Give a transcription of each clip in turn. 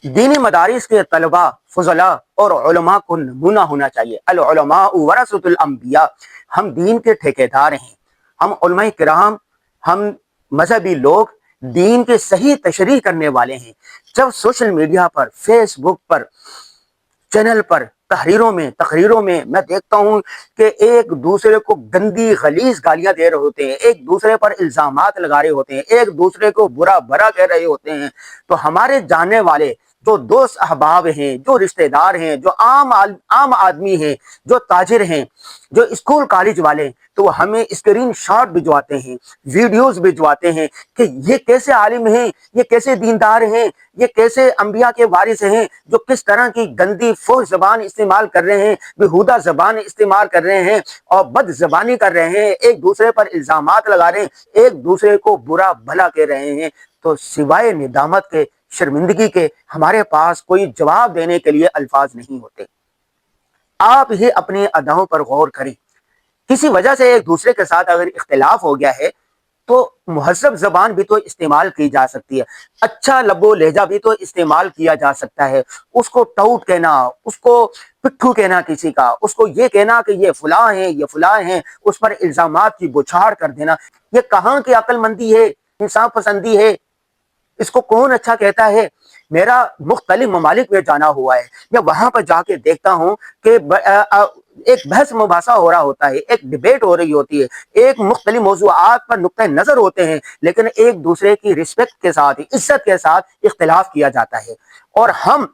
دینی مدارس کے طلباء، فضلاء اور علماء کو نمونہ ہونا چاہیے۔ العلماء ورثۃ الانبیاء، ہم دین کے ٹھیکیدار ہیں، ہم علماء کرام، ہم مذہبی لوگ دین کے صحیح تشریح کرنے والے ہیں۔ جب سوشل میڈیا پر، فیس بک پر، چینل پر، تقریروں میں میں دیکھتا ہوں کہ ایک دوسرے کو گندی غلیظ گالیاں دے رہے ہوتے ہیں، ایک دوسرے پر الزامات لگا رہے ہوتے ہیں، ایک دوسرے کو برا بھلا کہہ رہے ہوتے ہیں، تو ہمارے جاننے والے جو دوست احباب ہیں، جو رشتہ دار ہیں، جو عام آدمی ہیں، جو تاجر ہیں، جو اسکول کالج والے ہیں، تو وہ ہمیں اسکرین شاٹ بھجواتے ہیں، ویڈیوز بھجواتے ہیں کہ یہ کیسے عالم ہیں، یہ کیسے دیندار ہیں، یہ کیسے انبیاء کے وارث ہیں، جو کس طرح کی گندی فحش زبان استعمال کر رہے ہیں، بےہودہ زبان استعمال کر رہے ہیں اور بد زبانی کر رہے ہیں، ایک دوسرے پر الزامات لگا رہے ہیں، ایک دوسرے کو برا بھلا کہہ رہے ہیں۔ تو سوائے ندامت کے، شرمندگی کے، ہمارے پاس کوئی جواب دینے کے لیے الفاظ نہیں ہوتے۔ آپ ہی اپنی اداؤں پر غور کریں۔ کسی وجہ سے ایک دوسرے کے ساتھ اگر اختلاف ہو گیا ہے تو مہذب زبان بھی تو استعمال کی جا سکتی ہے، اچھا لب و لہجہ بھی تو استعمال کیا جا سکتا ہے۔ اس کو ٹاؤٹ کہنا، اس کو پٹھو کہنا کسی کا، اس کو یہ کہنا کہ یہ فلاں ہیں، یہ فلاں ہیں، اس پر الزامات کی بچھاڑ کر دینا، یہ کہاں کی عقل مندی ہے، انصاف پسندی ہے؟ اس کو کون اچھا کہتا ہے؟ میرا مختلف ممالک میں جانا ہوا ہے، میں وہاں پر جا کے دیکھتا ہوں کہ ایک بحث مباحثہ ہو رہا ہوتا ہے، ایک ڈبیٹ ہو رہی ہوتی ہے، ایک مختلف موضوعات پر نقطہ نظر ہوتے ہیں، لیکن ایک دوسرے کی رسپیکٹ کے ساتھ، عزت کے ساتھ اختلاف کیا جاتا ہے۔ اور ہم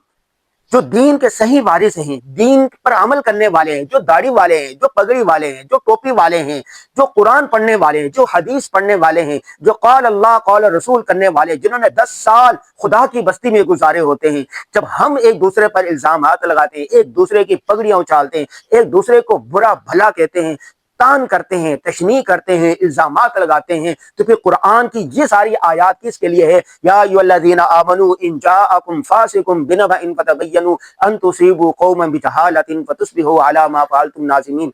جو دین کے صحیح وارث ہیں، دین پر عمل کرنے والے ہیں، جو داڑھی والے ہیں، جو پگڑی والے ہیں، جو ٹوپی والے ہیں، جو قرآن پڑھنے والے ہیں، جو حدیث پڑھنے والے ہیں، جو قال اللہ قال رسول کرنے والے، جنہوں نے 10 سال خدا کی بستی میں گزارے ہوتے ہیں، جب ہم ایک دوسرے پر الزامات لگاتے ہیں، ایک دوسرے کی پگڑیاں اچھالتے ہیں، ایک دوسرے کو برا بھلا کہتے ہیں، تان کرتے ہیں، تشنیع کرتے ہیں، الزامات لگاتے ہیں، تو پھر قرآن کی یہ ساری آیات کس کے لیے ہے؟ یا ایھا الذین آمنوا ان جاءکم فاسق بنبأ فتبینوا ان تصیبوا قوما بجہالۃ فتصبحوا علی ما فعلتم نادمین۔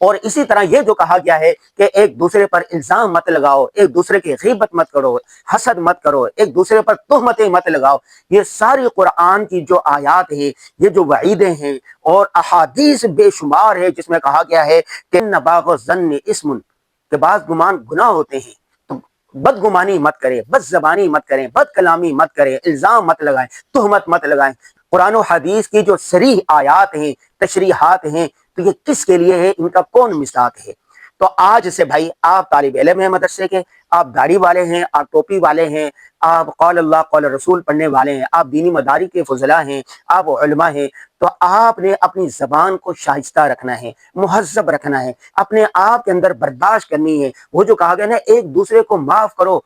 اور اسی طرح یہ جو کہا گیا ہے کہ ایک دوسرے پر الزام مت لگاؤ، ایک دوسرے کی غیبت مت کرو، حسد مت کرو، ایک دوسرے پر تہمتیں مت لگاؤ، یہ ساری قرآن کی جو آیات ہیں، یہ جو وعیدیں ہیں اور احادیث بے شمار ہے جس میں کہا گیا ہے کہ ان باغ الظن اسم، کہ بعض گمان گناہ ہوتے ہیں، تو بدگمانی مت کریں، بد زبانی مت کریں، بد کلامی مت کریں، الزام مت لگائیں، تہمت مت لگائیں۔ قرآن و حدیث کی جو صریح آیات ہیں، تشریحات ہیں، تو یہ کس کے لیے ہے؟ ان کا کون مصداق ہے؟ تو آج سے بھائی، آپ طالب علم ہیں مدرسے کے، آپ داڑھی والے ہیں، آپ ٹوپی والے ہیں، آپ قال اللہ قال رسول پڑھنے والے ہیں، آپ دینی مداری کے فضلاء ہیں، آپ علماء ہیں، تو آپ نے اپنی زبان کو شائستہ رکھنا ہے، مہذب رکھنا ہے، اپنے آپ کے اندر برداشت کرنی ہے۔ وہ جو کہا گیا نا، ایک دوسرے کو معاف کرو،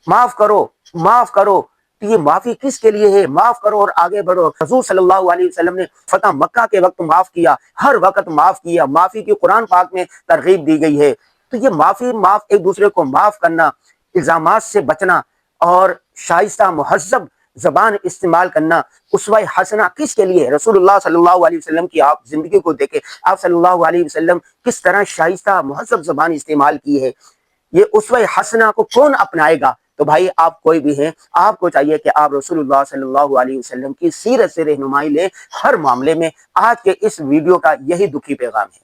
معاف کرو، معاف کرو، تو یہ معافی کس کے لیے ہے؟ معاف کرو اور آگے بڑھو۔ حضور صلی اللہ علیہ وسلم نے فتح مکہ کے وقت معاف کیا، ہر وقت معاف کیا، معافی کی قرآن پاک میں ترغیب دی گئی ہے۔ تو یہ ایک دوسرے کو معاف کرنا، الزامات سے بچنا اور شائستہ مہذب زبان استعمال کرنا، اسوہ حسنہ کس کے لیے؟ رسول اللہ صلی اللہ علیہ وسلم کی آپ زندگی کو دیکھیں، آپ صلی اللہ علیہ وسلم کس طرح شائستہ مہذب زبان استعمال کی ہے۔ یہ اسوہ حسنہ کو کون اپنائے گا؟ تو بھائی، آپ کوئی بھی ہیں، آپ کو چاہیے کہ آپ رسول اللہ صلی اللہ علیہ وسلم کی سیرت سے رہنمائی لیں ہر معاملے میں۔ آج کے اس ویڈیو کا یہی دکھی پیغام ہے۔